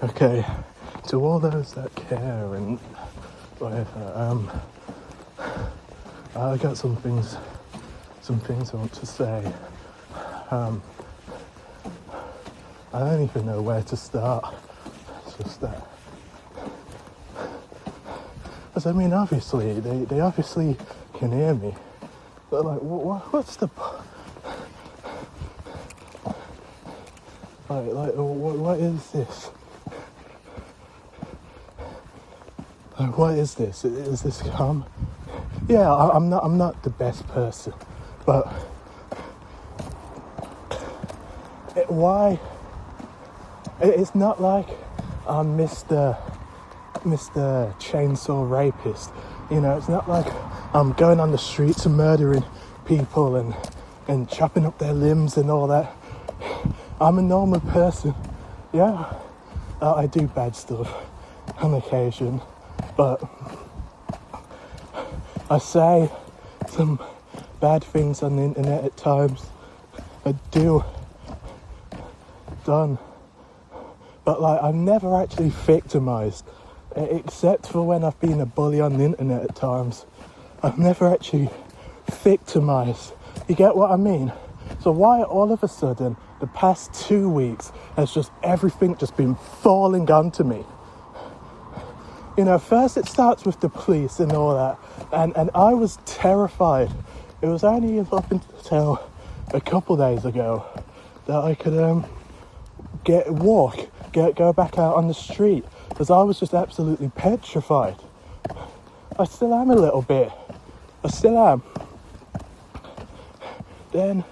Okay, to all those that care and whatever, I got some things I want to say. I don't even know where to start. It's just that. Because I mean, obviously, they obviously can hear me. But like, what's the... what is this? Like, what is this? Is this calm? Yeah, I'm not the best person, but why? It's not like I'm Mr. Chainsaw Rapist. You know, it's not like I'm going on the streets and murdering people and chopping up their limbs and all that. I'm a normal person. Yeah, I do bad stuff on occasion, but I say some bad things on the internet at times. I do. Done. But like, I'm never actually victimised, except for when I've been a bully on the internet at times. I've never actually victimised. You get what I mean? So why all of a sudden, the past 2 weeks, has just everything just been falling onto me? You know, first it starts with the police and all that, and I was terrified. It was only up until a couple days ago that I could go back out on the street, because I was just absolutely petrified. I still am a little bit. I still am. Then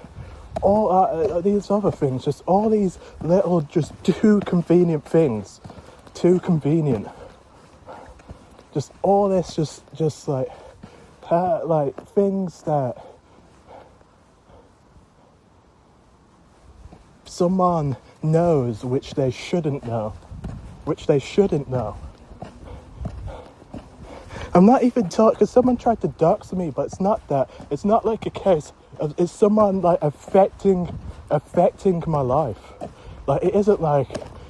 all these other things, just all these little, just too convenient things. Too convenient. Just all this, just like things that someone knows which they shouldn't know. I'm not even talking, because someone tried to dox me, but it's not that. It's not like a case of, it's someone like affecting my life. Like, it isn't like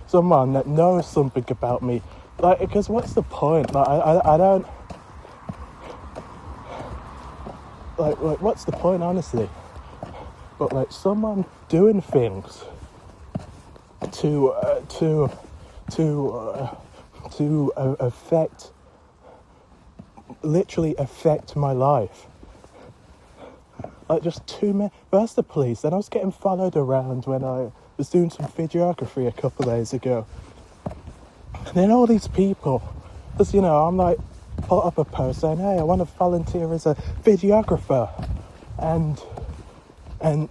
someone that knows something about me. Like, because what's the point? Like, I don't, like, what's the point, honestly? But like, someone doing things to literally affect my life. Like, just too many. First the police, then I was getting followed around when I was doing some videography a couple of days ago. And then all these people, because, you know, I'm like, put up a post saying, hey, I want to volunteer as a videographer. And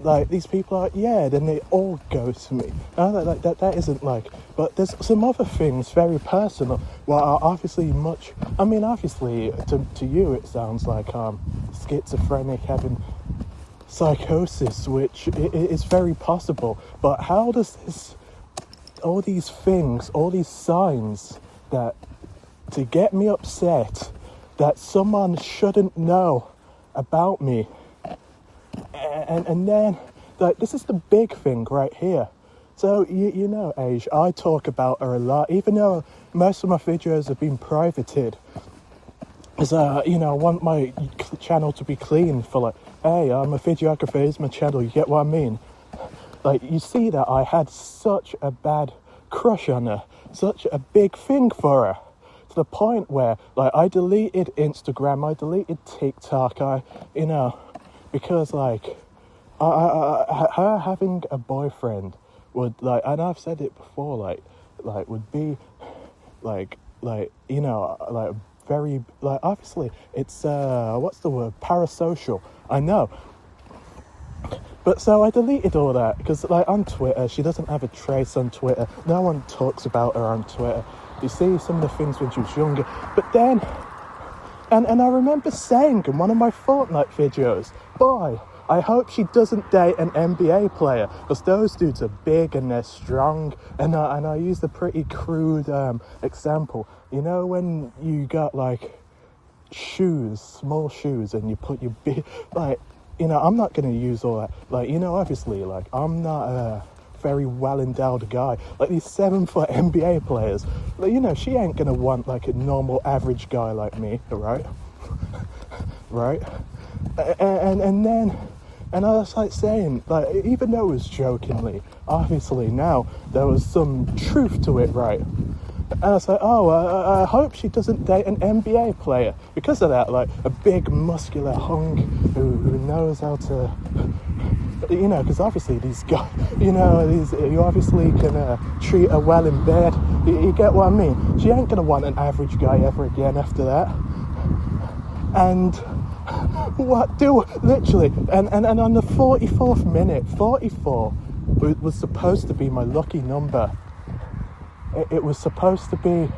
like, these people are like, yeah, then they all ghost me. Like, that isn't like, but there's some other things very personal. Well, are obviously obviously to you it sounds like schizophrenic, having psychosis, which is very possible. But how does this, all these things, all these signs that to get me upset that someone shouldn't know about me? And then, like, this is the big thing right here. So, you know, Age, I talk about her a lot, even though most of my videos have been privated. Because, you know, I want my channel to be clean for, like, hey, I'm a videographer, here's my channel, you get what I mean? Like, you see that I had such a bad crush on her, such a big thing for her, to the point where, like, I deleted Instagram, I deleted TikTok, because, like, her having a boyfriend would, like, and I've said it before, like would be, like, you know, like, very, like, obviously, it's, what's the word, parasocial, I know. But so I deleted all that, because, like, on Twitter, she doesn't have a trace on Twitter, no one talks about her on Twitter. You see some of the things when she was younger, but then, and I remember saying in one of my Fortnite videos, boy, I hope she doesn't date an NBA player, because those dudes are big and they're strong. And I used a pretty crude example. You know, when you got, like, shoes, small shoes, and you put your big, like, you know, I'm not going to use all that. Like, you know, obviously, like, I'm not very well-endowed guy. Like these 7-foot NBA players. Like, you know, she ain't gonna want like a normal average guy like me, right? Right? And I was like saying, like, even though it was jokingly, obviously now there was some truth to it, right? And I was like, I hope she doesn't date an NBA player. Because of that, like, a big muscular hunk who knows how to, you know, because obviously these guys, you know, you obviously can treat her well in bed. You get what I mean? She ain't going to want an average guy ever again after that. And literally, and on the 44th minute, 44 was supposed to be my lucky number. It was supposed to be,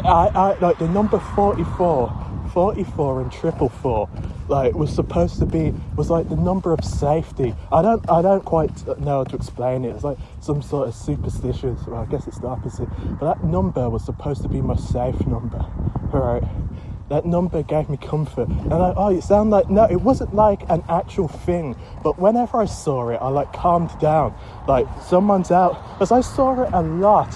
I like the number 44 and 444, like was supposed to be, was like the number of safety. I don't quite know how to explain it. It's like some sort of superstitious, well, I guess it's the opposite, but that number was supposed to be my safe number, right? That number gave me comfort. And like, oh, you sound like, no, it wasn't like an actual thing. But whenever I saw it, I like calmed down. Like someone's out, because I saw it a lot.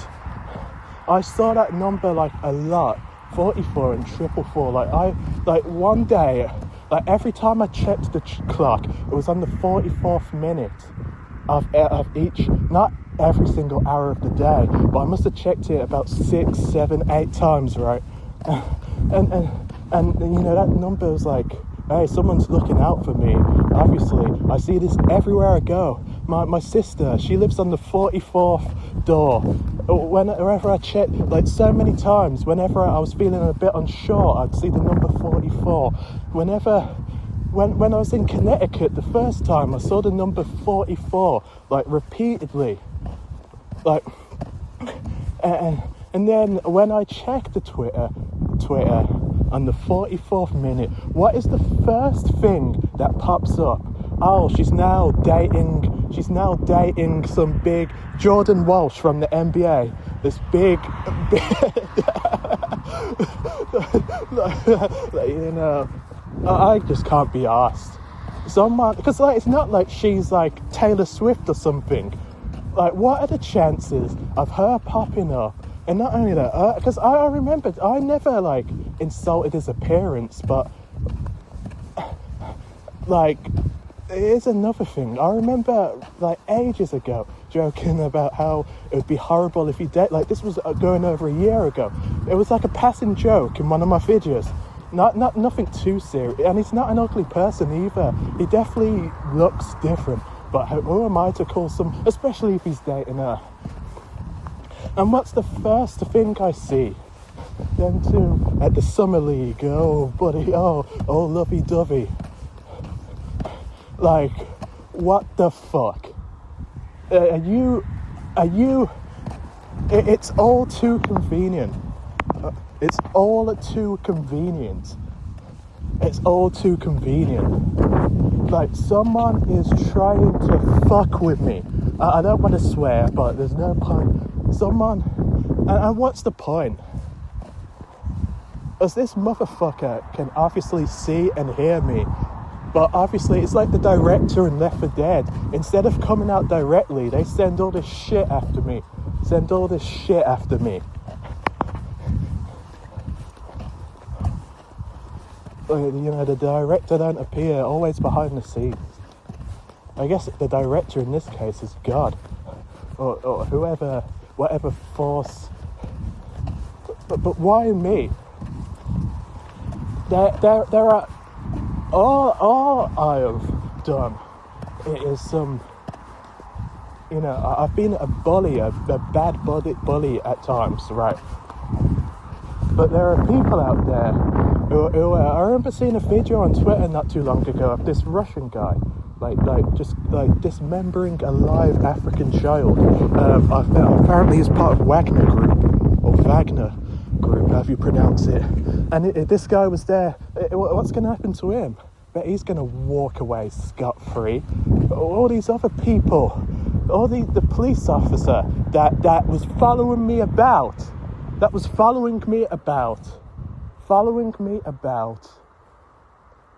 I saw that number like a lot, 44 and 444. Like one day, like every time I checked the clock, it was on the 44th minute of each, not every single hour of the day, but I must have checked it about 6, 7, 8 times, right? And you know, that number was like, hey, someone's looking out for me. Obviously, I see this everywhere I go. My sister, she lives on the 44th door. Whenever I check, like so many times, whenever I was feeling a bit unsure, I'd see the number 44. When I was in Connecticut the first time, I saw the number 44, like repeatedly. Like, and then when I checked the Twitter on the 44th minute, what is the first thing that pops up? Oh, she's now dating some big Jordan Walsh from the NBA. This big you know, I just can't be asked. Someone, because like, it's not like she's like Taylor Swift or something. Like, what are the chances of her popping up? And not only that, because I remembered, I never like insulted his appearance, but like, here's another thing. I remember like ages ago joking about how it would be horrible if he did, like this was going over a year ago. It was like a passing joke in one of my videos. Not nothing too serious, and he's not an ugly person either. He definitely looks different, but who am I to call some, especially if he's dating her. And what's the first thing I see? Them two at the Summer League. Oh, buddy. Oh, lovey-dovey. Like, what the fuck? Are you... It's all too convenient. It's all too convenient. It's all too convenient. Like, someone is trying to fuck with me. I don't want to swear, but there's no point. Someone, and what's the point? As this motherfucker can obviously see and hear me, but obviously it's like the director in Left 4 Dead. Instead of coming out directly, they send all this shit after me. You know, the director don't appear, always behind the scenes. I guess the director in this case is God, or whoever. Whatever force, but why me? There are, all I have done is some, you know, I've been a bully, a bad bully at times, right? But there are people out there who I remember seeing a video on Twitter not too long ago of this Russian guy, just dismembering a live African child. Apparently he's part of Wagner Group, or Wagner Group, however you pronounce it. And this guy was there. What's going to happen to him? But he's going to walk away scot-free. All these other people, the police officer that was following me about,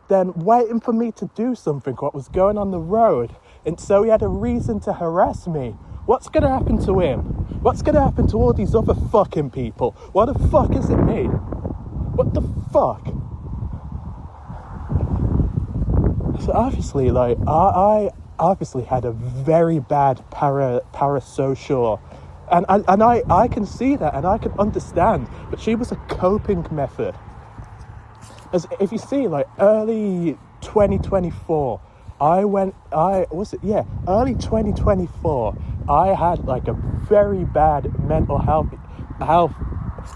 then waiting for me to do something, what was going on the road, and so he had a reason to harass me. What's going to happen to him? What's going to happen to all these other fucking people? Why the fuck is it me? What the fuck? So obviously, like, I obviously had a very bad parasocial, and I can see that and I can understand, but she was a coping method. As if you see, like, early 2024, early 2024, I had like a very bad mental health.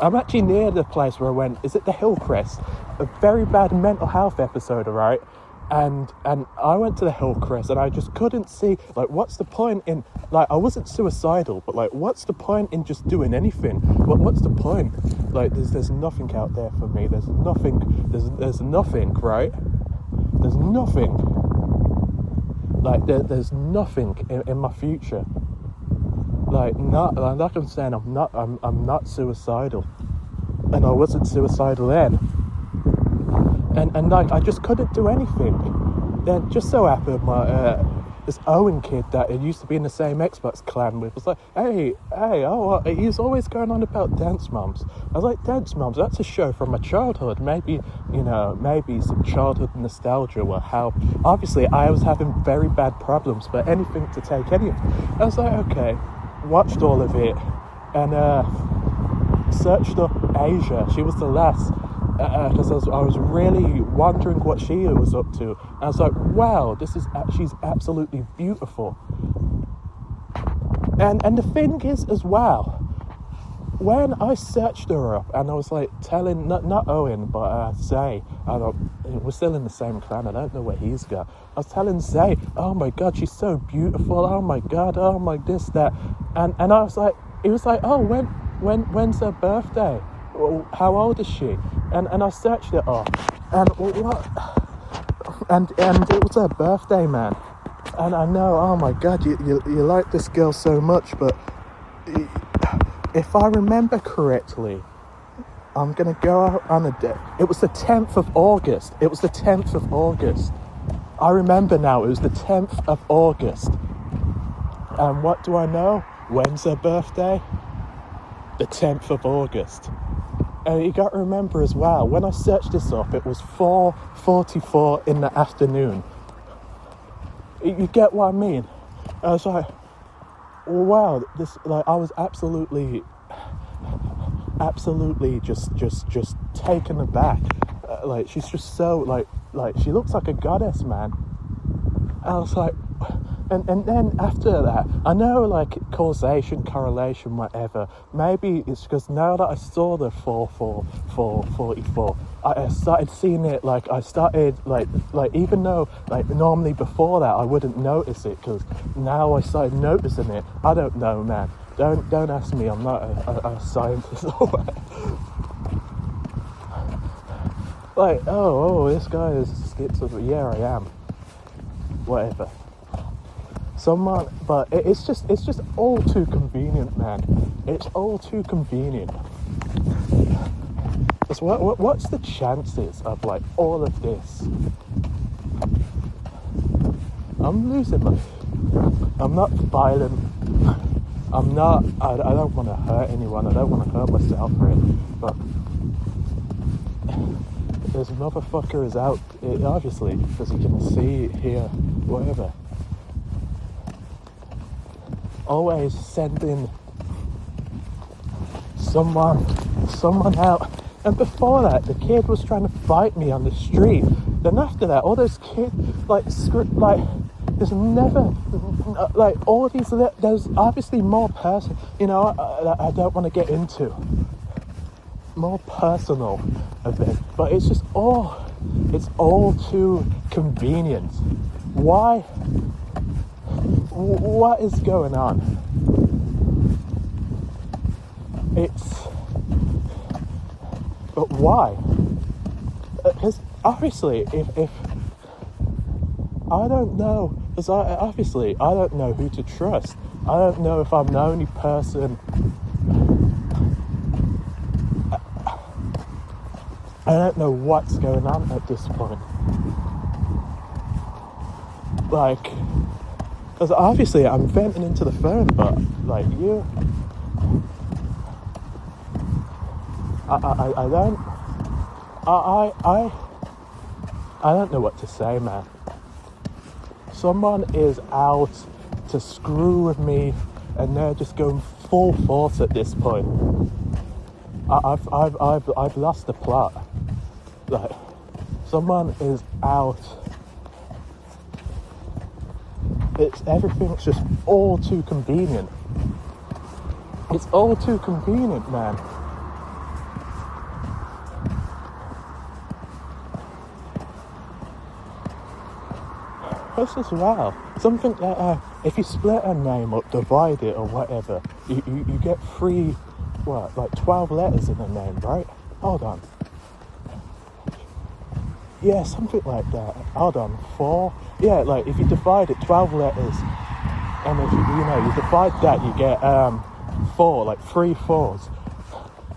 I'm actually near the place where I went. Is it the Hillcrest? A very bad mental health episode, right? And I went to the Hillcrest, and I just couldn't see, like, what's the point in, like, I wasn't suicidal, but like, what's the point in just doing anything? What's the point? Like, there's nothing out there for me. There's nothing, right? There's nothing. Like, there's nothing in my future. Like I'm saying, I'm not suicidal, and I wasn't suicidal then. And like, I just couldn't do anything. Then just so happened this Owen kid that I used to be in the same Xbox clan with was like, hey, he's always going on about Dance Moms. I was like, Dance Moms, that's a show from my childhood. Maybe some childhood nostalgia will help. Obviously, I was having very bad problems, but anything to take any of it. I was like, okay, watched all of it, and searched up Asia. She was the last. Because I was really wondering what she was up to. And I was like, wow, she's absolutely beautiful. And the thing is as well, when I searched her up, and I was like telling, not Owen, but Zay, we're still in the same clan, I don't know where he's got. I was telling Zay, oh my God, she's so beautiful, oh my God, oh my this, that. And I was like, he was like, oh, when's her birthday? How old is she? And I searched it up, and what? And it was her birthday, man. And I know, oh my God, you like this girl so much, but if I remember correctly, I'm gonna go out on a day. It was the 10th of August. I remember now. It was the 10th of August. And what do I know? When's her birthday? The 10th of August. And you got to remember as well, when I searched this up, it was 4:44 in the afternoon. You get what I mean? I was like, wow, this, like, I was absolutely just taken aback. Like, she's just so, like she looks like a goddess, man. And I was like, and then after that, I know, like, causation, correlation, whatever. Maybe it's because now that I saw the 4:44, I started seeing it. Like, I started like even though, like, normally before that I wouldn't notice it, because now I started noticing it. I don't know, man. Don't ask me. I'm not a scientist. Like, oh, this guy is schizophrenic. Yeah, I am. Whatever. But it's just all too convenient, man. It's all too convenient. What's the chances of, like, all of this? I'm not violent. I don't want to hurt anyone. I don't want to hurt myself for it. But this motherfucker is out, obviously, because you can see, hear, whatever. Always sending someone out. And before that, the kid was trying to fight me on the street. Then after that, all those kids, there's never, like, all these, there's obviously more person, I don't want to get into. More personal of it. But it's just it's all too convenient. Why? What is going on? But why? Because obviously, if I don't know, because obviously I don't know who to trust. I don't know if I'm the only person. I don't know what's going on at this point. Like, Because obviously I'm venting into the phone, but like you, I don't, I don't know what to say, man. Someone is out to screw with me, and they're just going full force at this point. I've lost the plot. Like, someone is out. Everything's just all too convenient. It's all too convenient, man. This as well. Something that if you split a name up, divide it or whatever, you get 12 letters in a name, right? Hold on. Yeah, something like that. Hold on, 4? Yeah, like if you divide it, 12 letters, and if you divide that, you get 4, like 3 4s.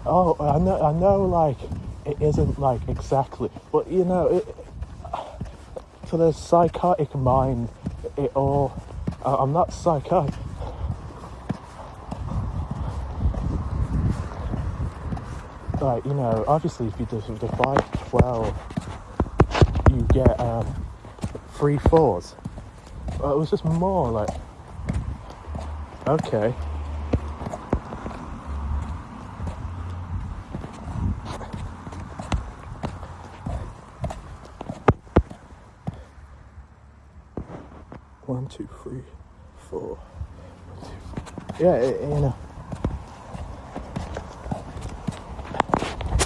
Oh, I know, like it isn't like exactly, but for the psychotic mind, it all. I'm not psychotic. Like, obviously, if you just divide 12, you get 3 4s. It was just more like, okay. One, two, three, 4. 1, 2. Yeah,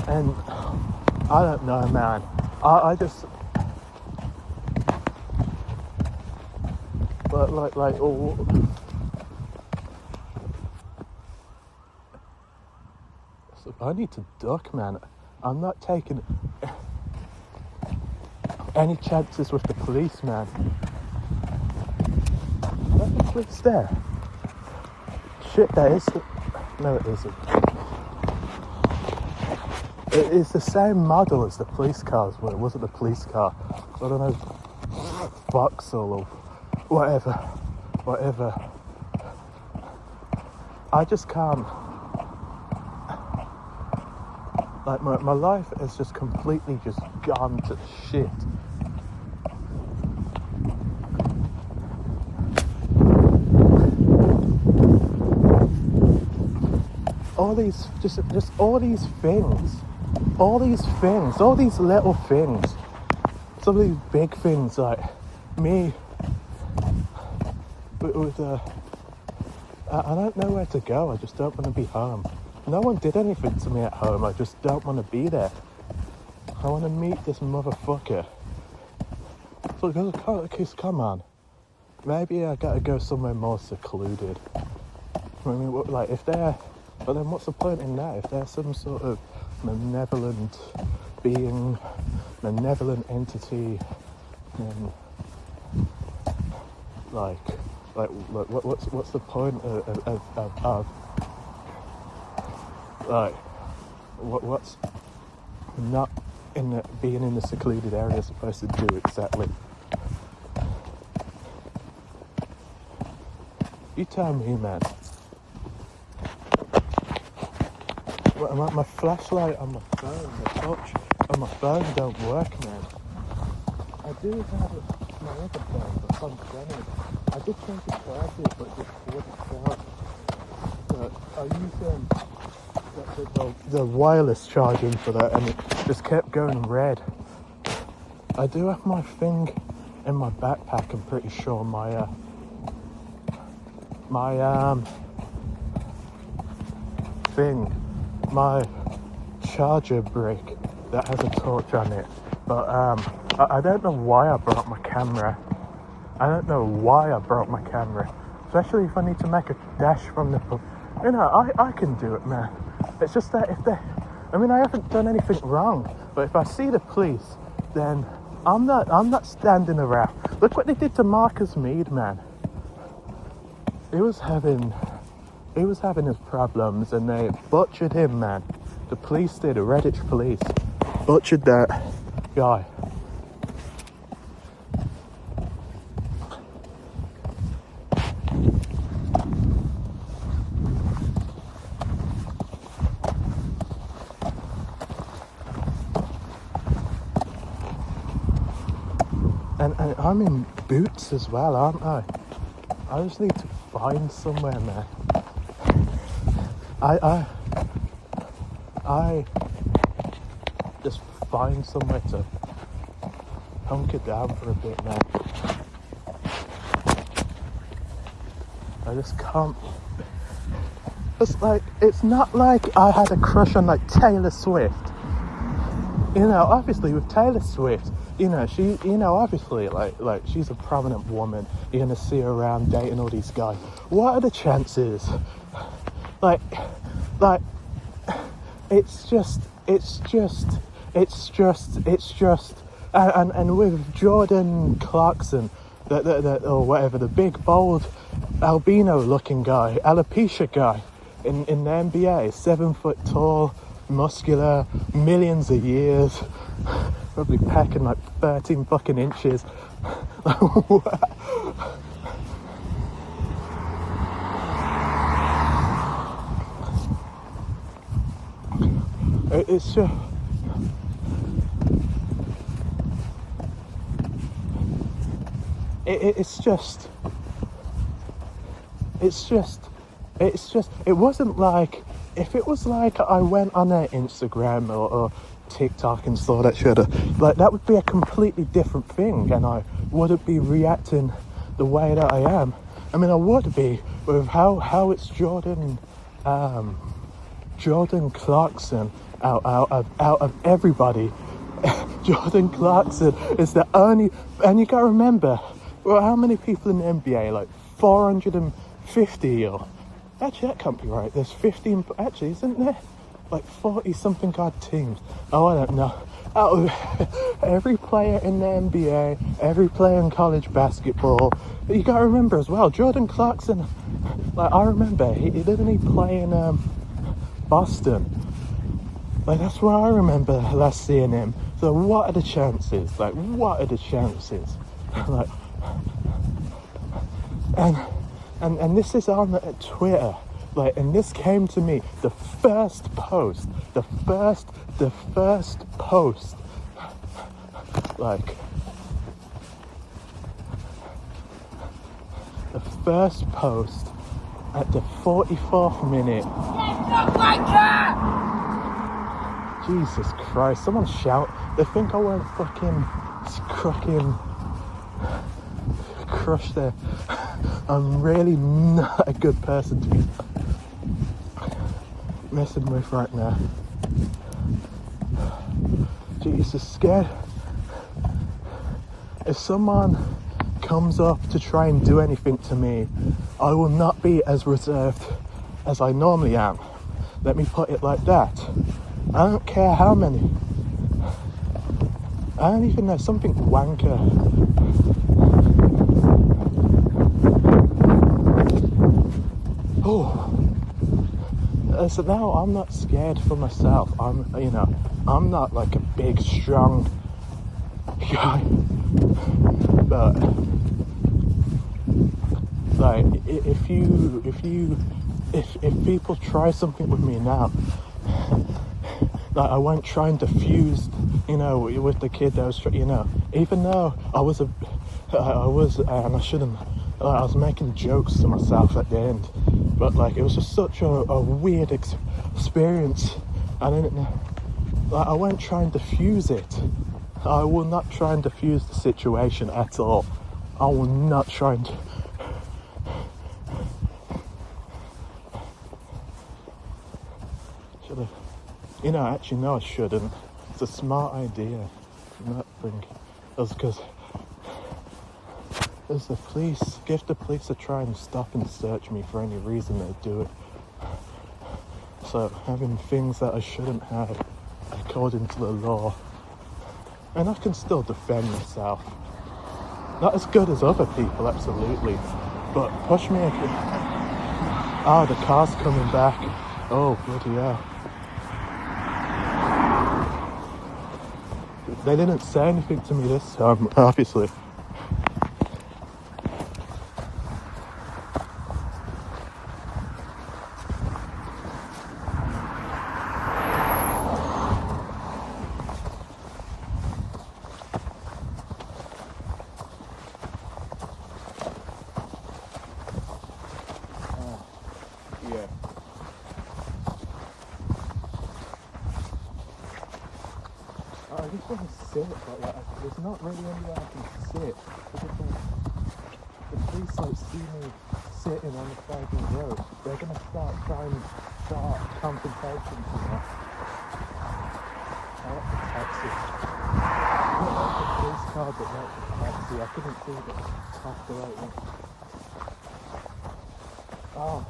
And I don't know, man. I just, but like, I need to duck, man. I'm not taking any chances with the police, man. Are the police there? Shit, that is. No, it isn't. It is the same model as the police cars. Well, it wasn't the police car. I don't know, Vauxhall or whatever. I just can't. Like, my life has just completely just gone to shit. All these, just all these things. All these little things, some of these big things, like me with I don't know where to go. I just don't want to be home. No one did anything to me at home. I just don't want to be there. I want to meet this motherfucker. So come on, maybe I gotta go somewhere more secluded. I mean, like if they're, but then what's the point in that? If there's some sort of malevolent being, malevolent entity, and like what's the point of like what's not in being in the secluded area supposed to do exactly? You tell me, man. My flashlight on my phone, the touch on my phone don't work, man. I do have my other phone, but I'm running. I did try to charge it, but it just wouldn't charge. So I used the wireless charging for that, and it just kept going red. I do have my thing in my backpack. I'm pretty sure my thing. My charger brick that has a torch on it, but I don't know why I brought my camera. Especially if I need to make a dash from the I can do it, man. It's just that I haven't done anything wrong, but if I see the police, then I'm not standing around. Look what they did to Marcus Mead, man. He was having his problems, and they butchered him, man. The police did, the Redditch police butchered that guy. And I'm in Boots as well, aren't I? I just need to find somewhere, man. I just find somewhere to hunker down for a bit, man. I just can't. It's not like I had a crush on like Taylor Swift. You know, obviously with Taylor Swift, you know, she, you know, obviously like she's a prominent woman. You're gonna see her around dating all these guys. What are the chances? Like, it's just, and with Jordan Clarkson, the or whatever, the big bold albino looking guy, alopecia guy in the NBA, 7 foot tall, muscular, millions of years, probably packing like 13 fucking inches. It's just, it wasn't like, if it was like I went on their Instagram or TikTok and saw that shit, like that would be a completely different thing, and I wouldn't be reacting the way that I am. I mean, I would be with how it's Jordan Clarkson out of everybody. Jordan Clarkson is the only, and you gotta remember, well, how many people in the NBA? Like 450 or, actually that can't be right. There's 15, actually isn't there? Like 40 something odd teams. Oh, I don't know. Out of every player in the NBA, every player in college basketball, you gotta remember as well, Jordan Clarkson, like I remember, he didn't he play in Boston? Like that's where I remember last seeing him. So what are the chances? Like what are the chances? Like, and this is on Twitter. Like, and this came to me, the first post, like, the first post at the 44th minute. Jesus Christ, someone shout. They think I won't fucking crush their... I'm really not a good person to be messing with right now. Jesus, scared. If someone comes up to try and do anything to me, I will not be as reserved as I normally am. Let me put it like that. I don't care how many. I don't even know, something wanker. Oh. So now I'm not scared for myself. I'm not like a big, strong guy. But like, if people try something with me now, like I won't try and diffuse, with the kid that was, even though I was, and I shouldn't, I was making jokes to myself at the end, but like it was just such a weird experience. I didn't know, like I won't try and diffuse it. I will not try and diffuse the situation at all. I will not try and. Should have. Actually, no, I shouldn't. It's a smart idea. Not think. That's because as the police, if the police to try and stop and search me for any reason, they do it. So having things that I shouldn't have, according to the law, and I can still defend myself. Not as good as other people, absolutely, but push me again. Oh, the car's coming back. Oh, bloody hell. They didn't say anything to me this time, obviously. I just want to sit, but like, there's not really anywhere I can sit. Because the police like see me sitting on the side of the road, they're gonna start confrontations, you know. I want the taxi. Not like the police car, but like the taxi. I couldn't see the after right. Oh,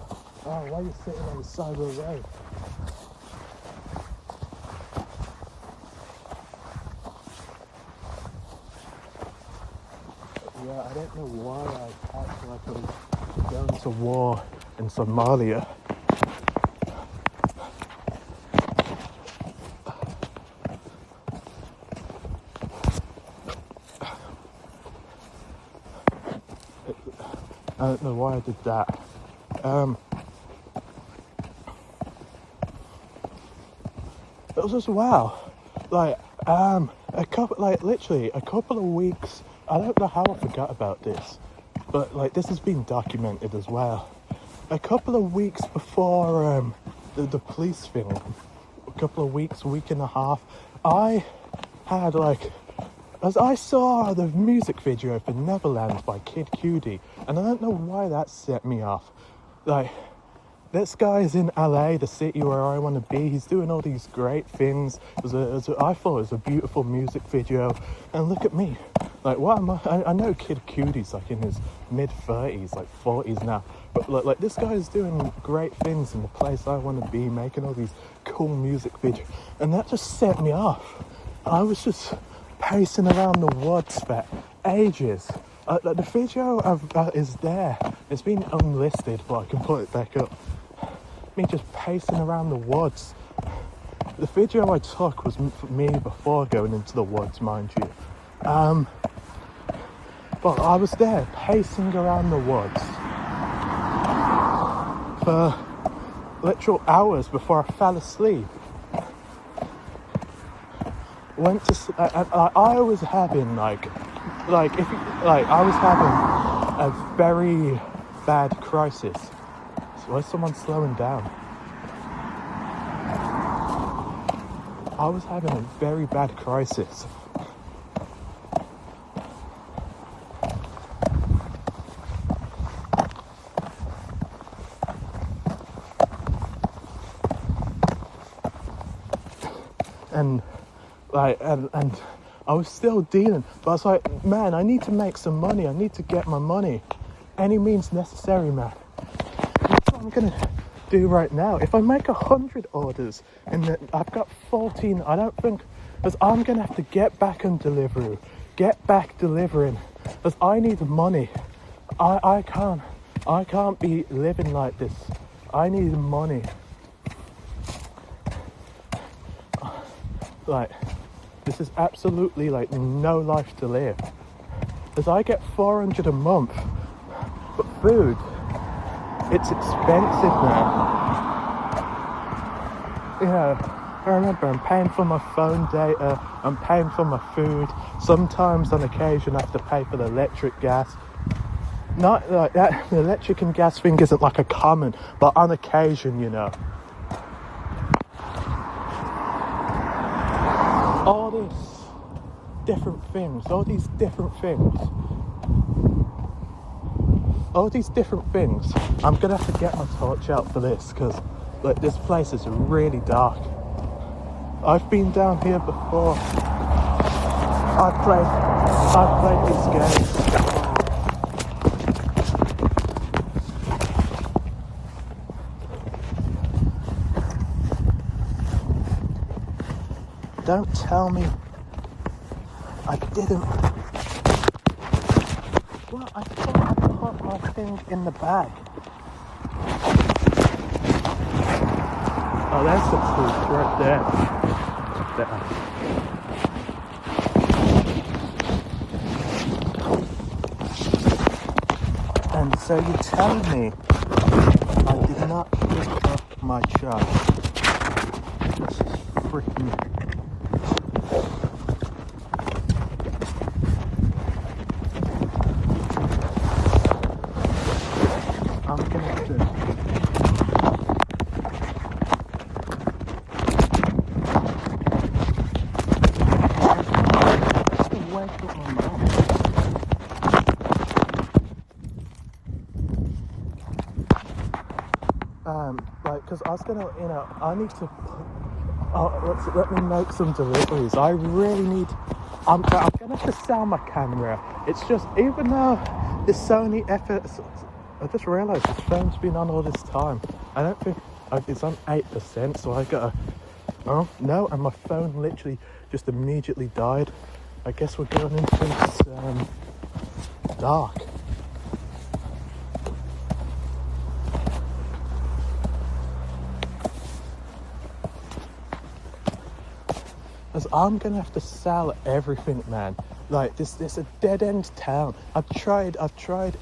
why are you sitting on the side of the road? Yeah, I don't know why I acted like I was going to war in Somalia. I don't know why I did that. It was just wow. Like, literally a couple of weeks. I don't know how I forgot about this, but like this has been documented as well. A couple of weeks before the police thing, week and a half, I had as I saw the music video for Neverland by Kid Cudi, and I don't know why that set me off. Like, this guy is in LA, the city where I want to be. He's doing all these great things. I thought it was a beautiful music video, and look at me. Like, what am I know Kid Cudi's like in his mid-30s, like 40s now. But like this guy is doing great things in the place I want to be, making all these cool music videos. And that just set me off. I was just pacing around the woods for ages. The video is there. It's been unlisted, but I can put it back up. Me just pacing around the woods. The video I took was for me before going into the woods, mind you. But I was there pacing around the woods for literal hours before I fell asleep. Went to I was having I was having a very bad crisis. So where's someone slowing down? I was having a very bad crisis. And I was still dealing, but I was like, man, I need to make some money. I need to get my money. Any means necessary, man. That's what I'm gonna do right now. If I make 100 orders and I've got 14, I don't think, because I'm gonna have to get back on Deliveroo, get back delivering, because I need money. I can't be living like this. I need money. Like, this is absolutely like no life to live. As I get 400 a month, but food, it's expensive now. You know, I remember I'm paying for my phone data, I'm paying for my food. Sometimes on occasion I have to pay for the electric gas. Not like that, the electric and gas thing isn't like a common, but on occasion, you know. All these different things, I'm gonna have to get my torch out for this, because like this place is really dark. I've been down here before. I've played these games. Don't tell me I didn't. Well, I thought I put my thing in the bag. Oh, there's the proof right there. And so you're telling me I did not pick up my charge. This is freaking. because I was gonna, I need to. Let me make some deliveries. I really need. I'm gonna have to sell my camera. It's just, even though the Sony efforts, I just realised this phone's been on all this time. I don't think it's on 8%, so I gotta. Oh no, and my phone literally just immediately died. I guess we're going into this dark. As I'm gonna have to sell everything, man. Like this a dead end town. I've tried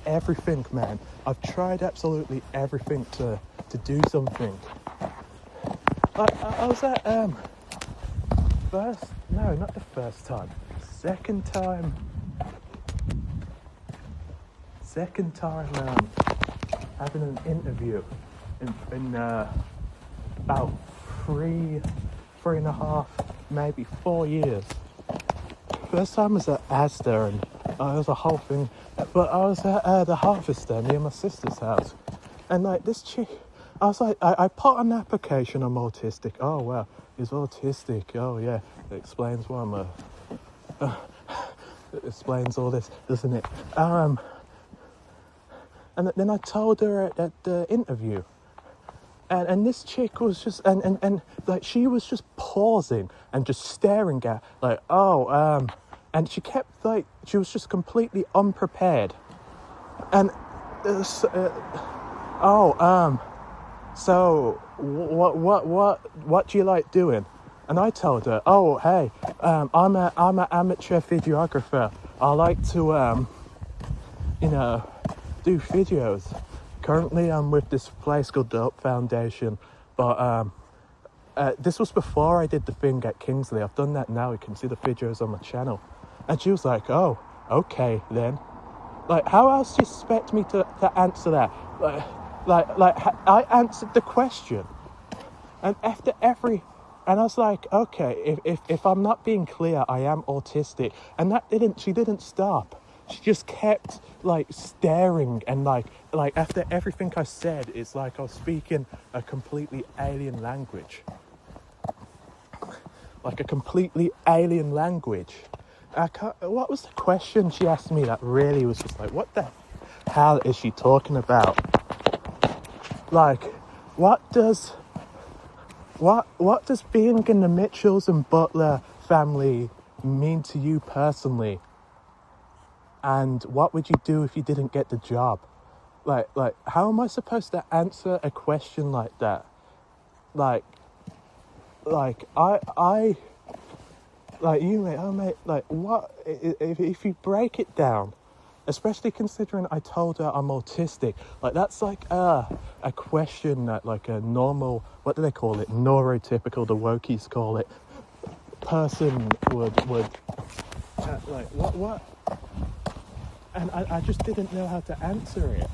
everything, man. I've tried absolutely everything to do something. I was at not the first time. Second time having an interview in about 3.5, maybe 4 years. First time was at Asda, and it was a whole thing. But I was at the Harvester near my sister's house, and like this chick, I was like, I put an application. I'm autistic. Oh wow, he's autistic. Oh yeah, it explains why I'm it explains all this, doesn't it? And then I told her at the interview. And this chick was just, and like, she was just pausing and just staring at, like, and she kept, like, she was just completely unprepared. And, so, what do you like doing? And I told her, oh, hey, I'm an amateur videographer. I like to, do videos. Currently, I'm with this place called the Up Foundation, but this was before I did the thing at Kingsley. I've done that now. You can see the videos on my channel. And she was like, oh, okay then. Like, how else do you expect me to answer that? Like I answered the question. And after every... And I was like, okay, if I'm not being clear, I am autistic. And she didn't stop. She just kept, like, staring, and like after everything I said, it's like I was speaking a completely alien language. Like a completely alien language. What was the question she asked me that really was just like, what the hell is she talking about? Like, what does being in the Mitchells and Butler family mean to you personally? And what would you do if you didn't get the job? Like, how am I supposed to answer a question like that? Like, I like, you mate, oh mate, like, what, if you break it down, especially considering I told her I'm autistic, like, that's like a question that, like, a normal, what do they call it, neurotypical, the wokies call it, person would like, what? And I just didn't know how to answer it.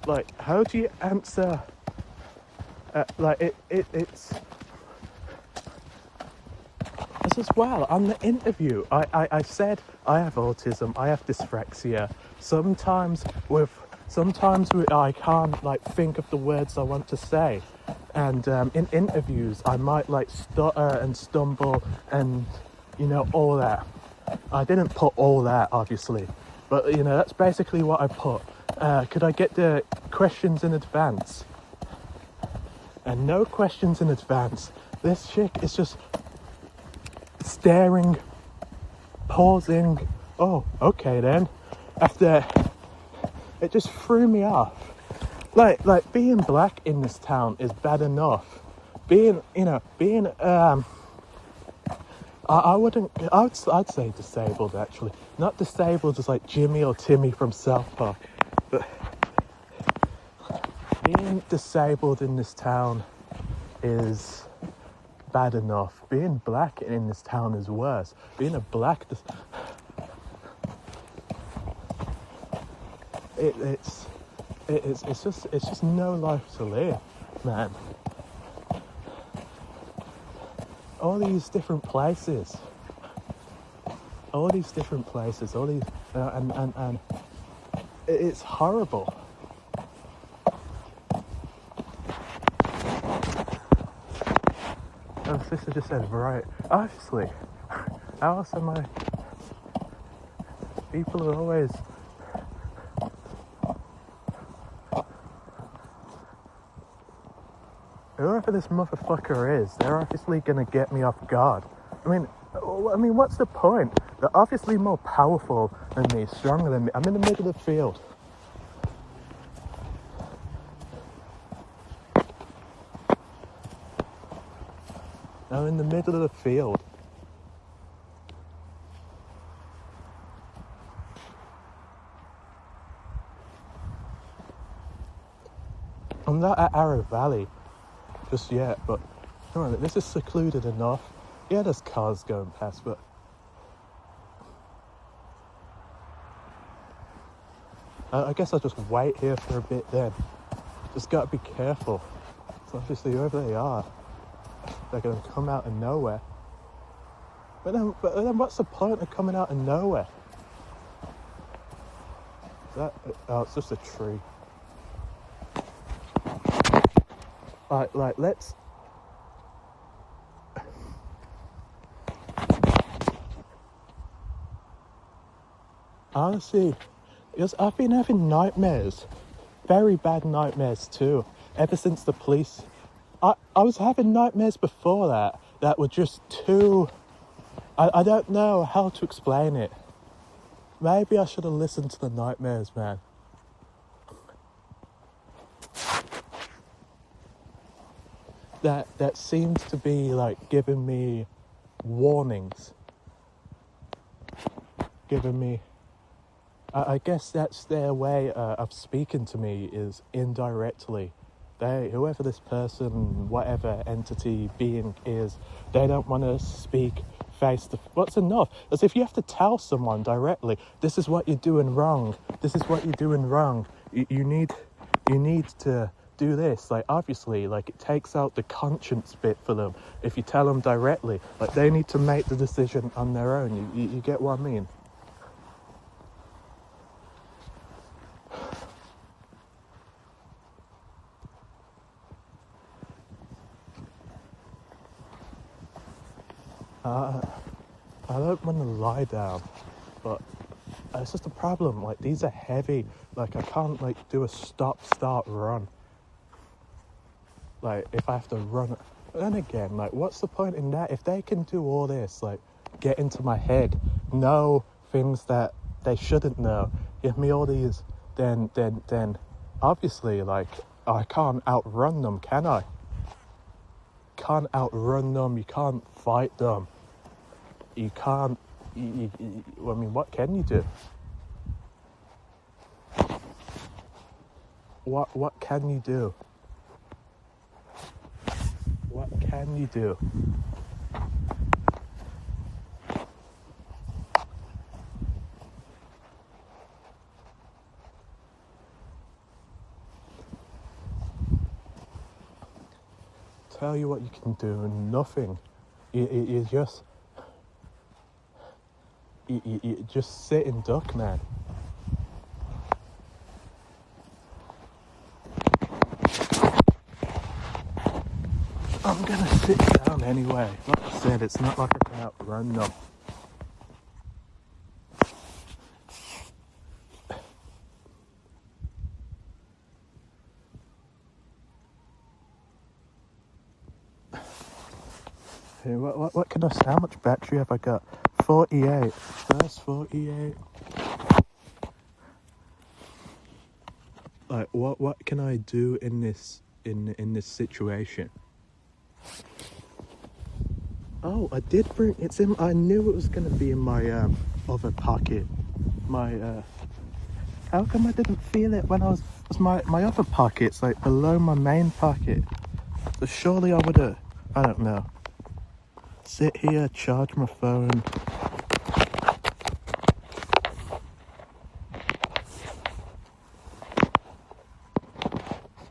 Like, how do you answer? It's as well. On the interview, I said I have autism, I have dyspraxia. Sometimes I can't, like, think of the words I want to say, and in interviews I might, like, stutter and stumble and all that. I didn't put all that, obviously, but that's basically what I put. Could I get the questions in advance? And no questions in advance. This chick is just staring, pausing. Oh, okay then. After, it just threw me off. Like being black in this town is bad enough. I'd say disabled, actually. Not disabled as like Jimmy or Timmy from South Park, but being disabled in this town is bad enough. Being black in this town is worse. Being a black... It's just no life to live, man. All these different places, and it's horrible. the sister just said, right. Obviously. How else am I? People are always... Whoever this motherfucker is, they're obviously gonna get me off guard. I mean, what's the point? They're obviously more powerful than me, stronger than me. I'm in the middle of the field. I'm in the middle of the field. I'm not at Arrow Valley just yet, but come on, this is secluded enough. Yeah, there's cars going past, but I guess I'll just wait here for a bit then. Just gotta be careful. So obviously whoever they are, they're gonna come out of nowhere. But then what's the point of coming out of nowhere? Oh, it's just a tree. Like, let's... Honestly, because I've been having nightmares. Very bad nightmares too. Ever since the police... I was having nightmares before that were just too... I don't know how to explain it. Maybe I should have listened to the nightmares, man. That seems to be like giving me warnings. Giving me... I guess that's their way of speaking to me, is indirectly. Whoever this person, whatever entity, being is, they don't want to speak face to... What's enough? As if you have to tell someone directly, this is what you're doing wrong. This is what you're doing wrong. You need to do this. Like, obviously, like, it takes out the conscience bit for them if you tell them directly. Like, they need to make the decision on their own. You get what I mean? I don't want to lie down, but it's just a problem. Like, these are heavy. Like, I can't, like, do a stop, start, run. Like, if I have to run... But then again, like, what's the point in that? If they can do all this, like, get into my head, know things that they shouldn't know, give me all these, then obviously, like, I can't outrun them, can I? Can't outrun them, you can't fight them. You can't... I mean, what can you do? What can you do? What can you do? Tell you what you can do, nothing. You just... You just sit and duck, man. I'm gonna sit down anyway. Like I said, it's not like I can outrun them. Hey, what can I say? How much battery have I got? 48. First 48. Like, what can I do in this situation? Oh, I did bring... It's in... I knew it was going to be in my other pocket. My... How come I didn't feel it when I was... My other pocket's, like, below my main pocket. So surely I would have... I don't know. Sit here, charge my phone.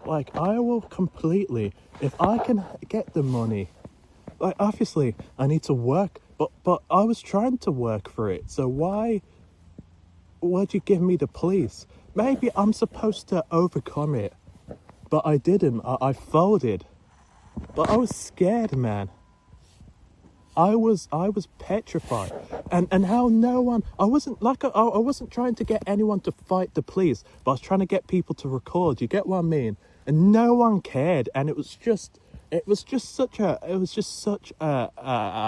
Like, I will completely... If I can get the money... Like, obviously, I need to work, but I was trying to work for it, so why'd you give me the police? Maybe I'm supposed to overcome it, but I didn't. I folded. But I was scared, man. I was petrified, and how no one. I wasn't like I wasn't trying to get anyone to fight the police, but I was trying to get people to record. You get what I mean? And no one cared, and it was just such a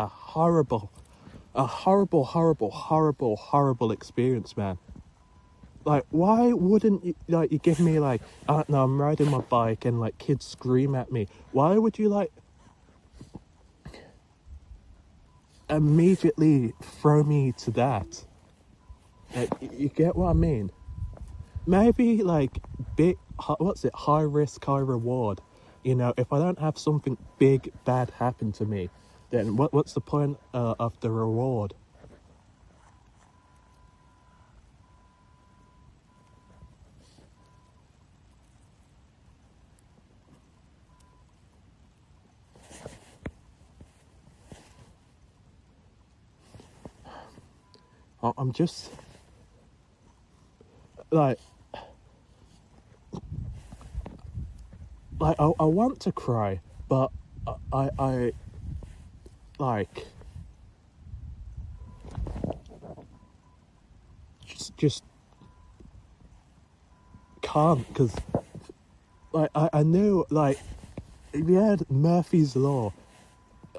horrible, horrible experience, man. Like, why wouldn't you, like, you give me, like, I don't know, I'm riding my bike and, like, kids scream at me. Why would you, like, immediately throw me to that? Like, you get what I mean? Maybe, like, high risk, high reward. You know, if I don't have something big, bad happen to me, then what's the point of the reward? I'm just like I want to cry, but I like just can't, because like I knew, like, if you had Murphy's Law,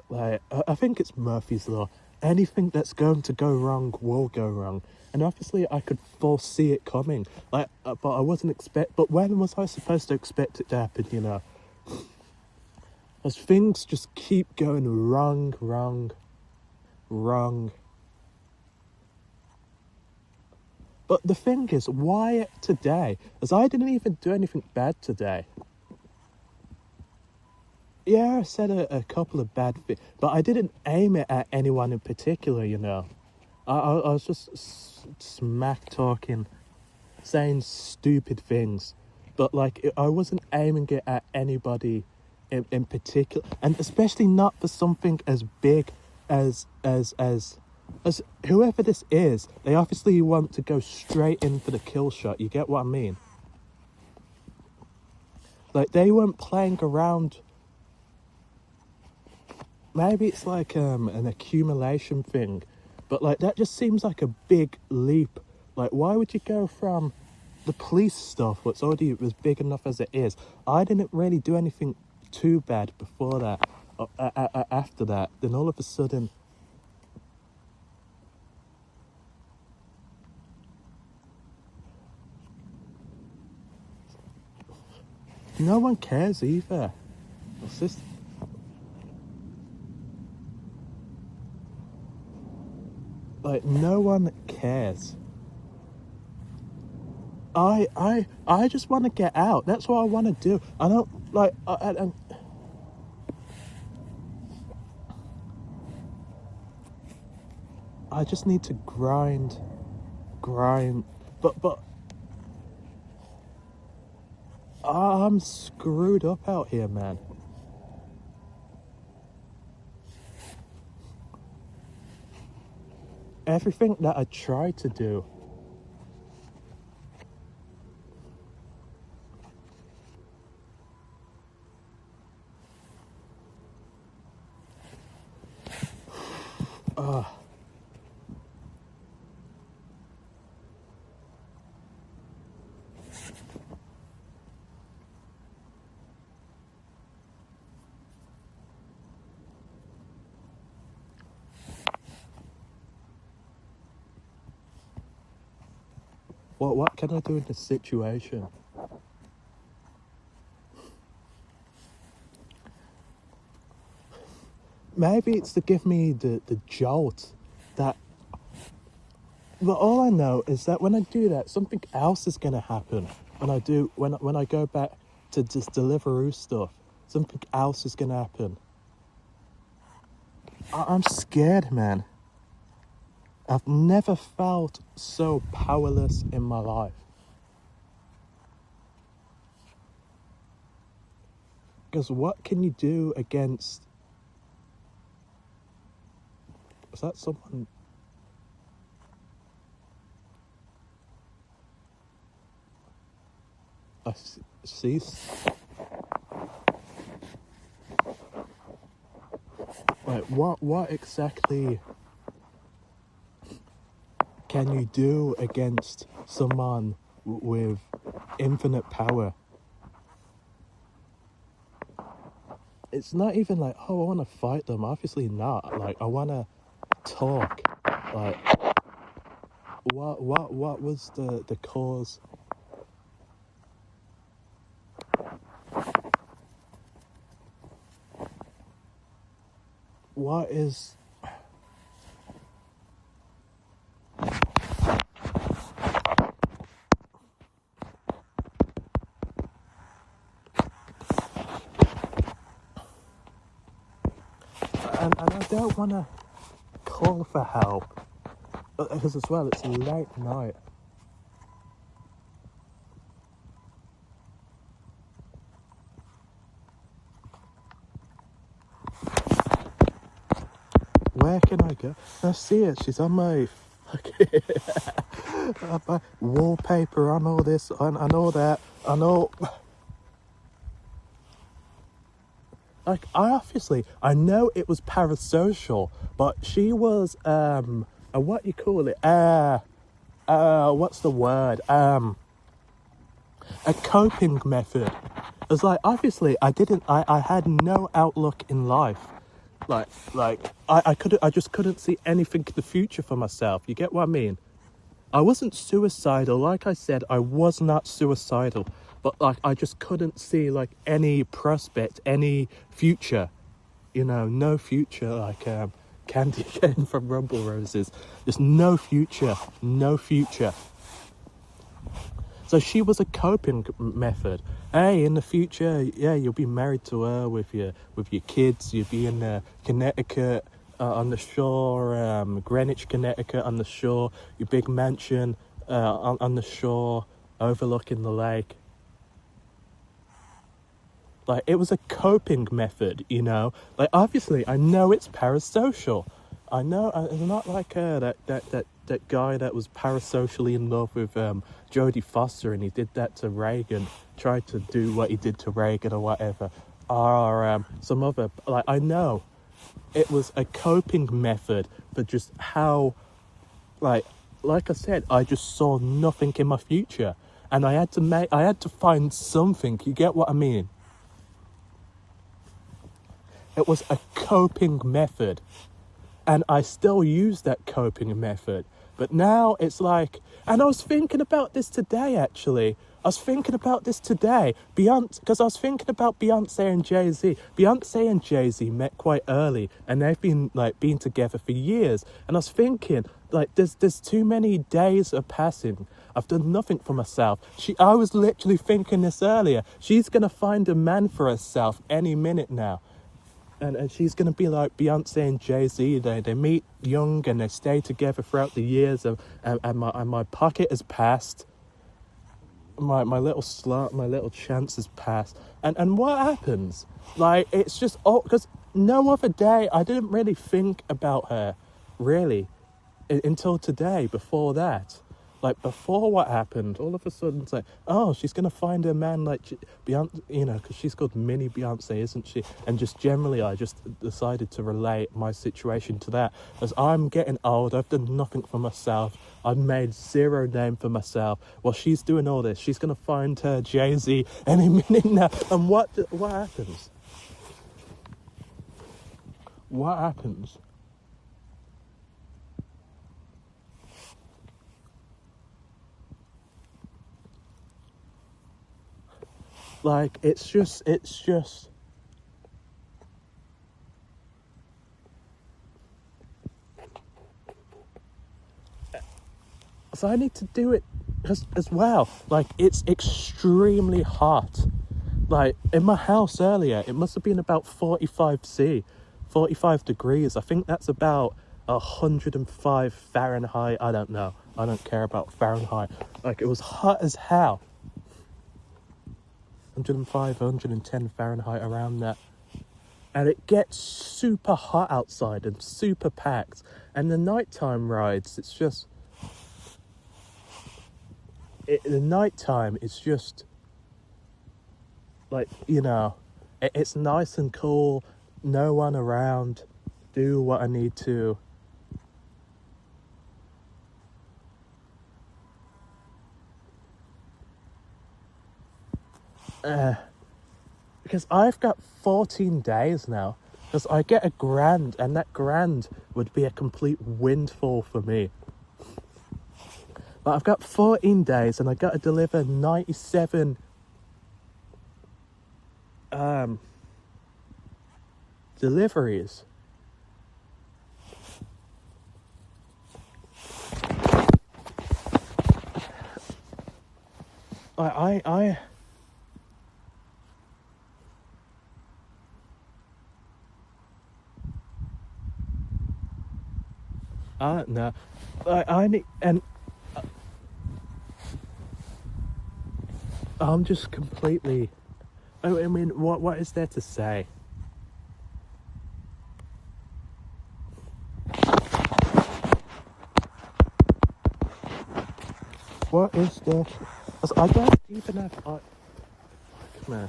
like I think it's Murphy's Law, anything that's going to go wrong will go wrong. And obviously I could foresee it coming, like, but I wasn't but when was I supposed to expect it to happen, you know? As things just keep going wrong. But the thing is, why today? As I didn't even do anything bad today. Yeah, I said a couple of bad things, but I didn't aim it at anyone in particular, you know. I was just smack talking, saying stupid things, but like I wasn't aiming it at anybody in particular, and especially not for something as big as whoever this is. They obviously want to go straight in for the kill shot. You get what I mean? Like, they weren't playing around. Maybe it's like an accumulation thing, but like that just seems like a big leap. Like, why would you go from the police stuff, what's already was big enough as it is? I didn't really do anything too bad before that. After that, then all of a sudden, no one cares either. It's just, like, no one cares. I just want to get out. That's what I want to do. I don't like. I just need to grind. But I'm screwed up out here, man. Everything that I tried to do. What can I do in this situation? Maybe it's to give me the jolt that. But all I know is that when I do that, something else is gonna happen. When I go back to just Deliveroo stuff, something else is gonna happen. I'm scared, man. I've never felt so powerless in my life. Because what can you do against... Is that someone... I see... Like, what exactly can you do against someone with infinite power? It's not even like, oh, I want to fight them. Obviously not. Like, I want to talk. Like, what was the cause? What is... And I don't want to call for help. Because as well, it's late night. Where can I go? I see it. She's on my fucking my wallpaper. I know this. I know that. I know. Like, I know it was parasocial, but she was what you call it? What's the word? A coping method. It's like, obviously I had no outlook in life. I just couldn't see anything in the future for myself. You get what I mean? I wasn't suicidal. Like I said, I was not suicidal. But, like, I just couldn't see, like, any prospect, any future. You know, no future, like, Candy Cane from Rumble Roses. Just no future. No future. So she was a coping method. Hey, in the future, yeah, you'll be married to her with your kids. You'll be in Connecticut on the shore, Greenwich, Connecticut on the shore. Your big mansion on the shore, overlooking the lake. Like, it was a coping method, you know. Like, obviously, I know it's parasocial. I know it's not like that guy that was parasocially in love with Jodie Foster, and he did that to Reagan, tried to do what he did to Reagan or whatever, or some other. Like, I know it was a coping method for just how, like I said, I just saw nothing in my future, and I had to find something. You get what I mean? It was a coping method. And I still use that coping method. But now it's like... And I was thinking about this today, actually. Because I was thinking about Beyonce and Jay-Z. Beyonce and Jay-Z met quite early. And they've been together for years. And I was thinking, like, there's too many days are passing. I've done nothing for myself. I was literally thinking this earlier. She's going to find a man for herself any minute now. And she's going to be like Beyonce and Jay-Z. They meet young and they stay together throughout the years. And my pocket has passed. My little slot, my little chance has passed. And what happens? Like, it's just... Oh, because no other day I didn't really think about her, really, until today, before that. Like, before what happened, all of a sudden it's like, oh, she's going to find a man like Beyonce, you know, because she's called Mini Beyonce, isn't she? And just generally, I just decided to relate my situation to that. As I'm getting old, I've done nothing for myself. I've made zero name for myself. While she's doing all this, she's going to find her Jay-Z any minute now. And what happens? What happens? Like, it's just... So I need to do it as well. Like, it's extremely hot. Like, in my house earlier, it must have been about 45 degrees. I think that's about 105 Fahrenheit. I don't know. I don't care about Fahrenheit. Like, it was hot as hell. 105, 110 Fahrenheit, around that. And it gets super hot outside and super packed. And the nighttime rides, it's just... the nighttime is just... Like, you know, it's nice and cool. no one around, do what I need to. Because I've got 14 days now, because I get $1,000, and that $1,000 would be a complete windfall for me. But I've got 14 days, and I got to deliver 97 deliveries. I don't know. I need, and I'm just completely. I mean, what is there to say? What is there? I don't even have. Fuck, man.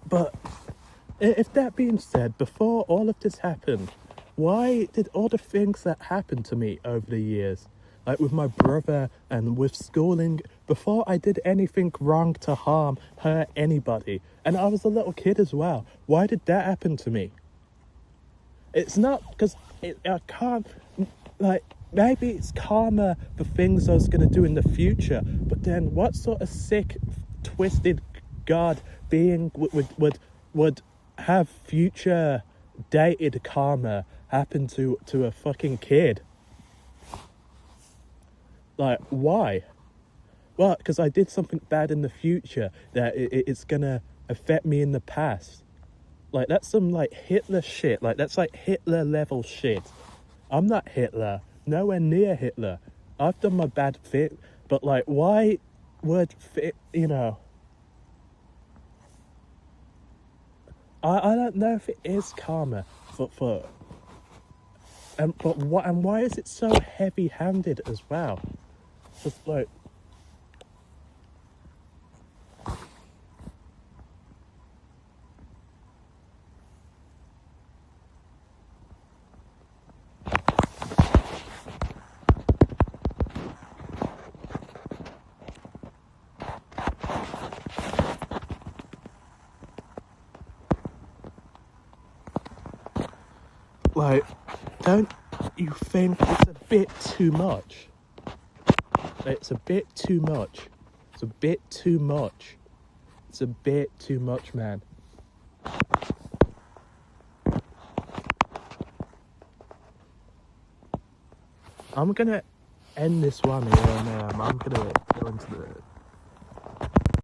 But if that being said, before all of this happened, why did all the things that happened to me over the years, like with my brother and with schooling, before I did anything wrong to hurt anybody, and I was a little kid as well, why did that happen to me? It's not because I can't, like, maybe it's karma for things I was going to do in the future, but then what sort of sick, twisted God being would have future dated karma happen to a fucking kid? Like, why? Well, because I did something bad in the future that it's gonna affect me in the past. Like, that's some, like, Hitler shit. Like, that's, like, Hitler level shit. I'm not Hitler. Nowhere near Hitler. I've done my bad thing. But, like, why would, you know... I don't know if it is karma but why is it so heavy-handed as well? Just like... Like, don't you think it's a bit too much? It's a bit too much. It's a bit too much. It's a bit too much, man. I'm gonna end this one here, and I'm gonna go into the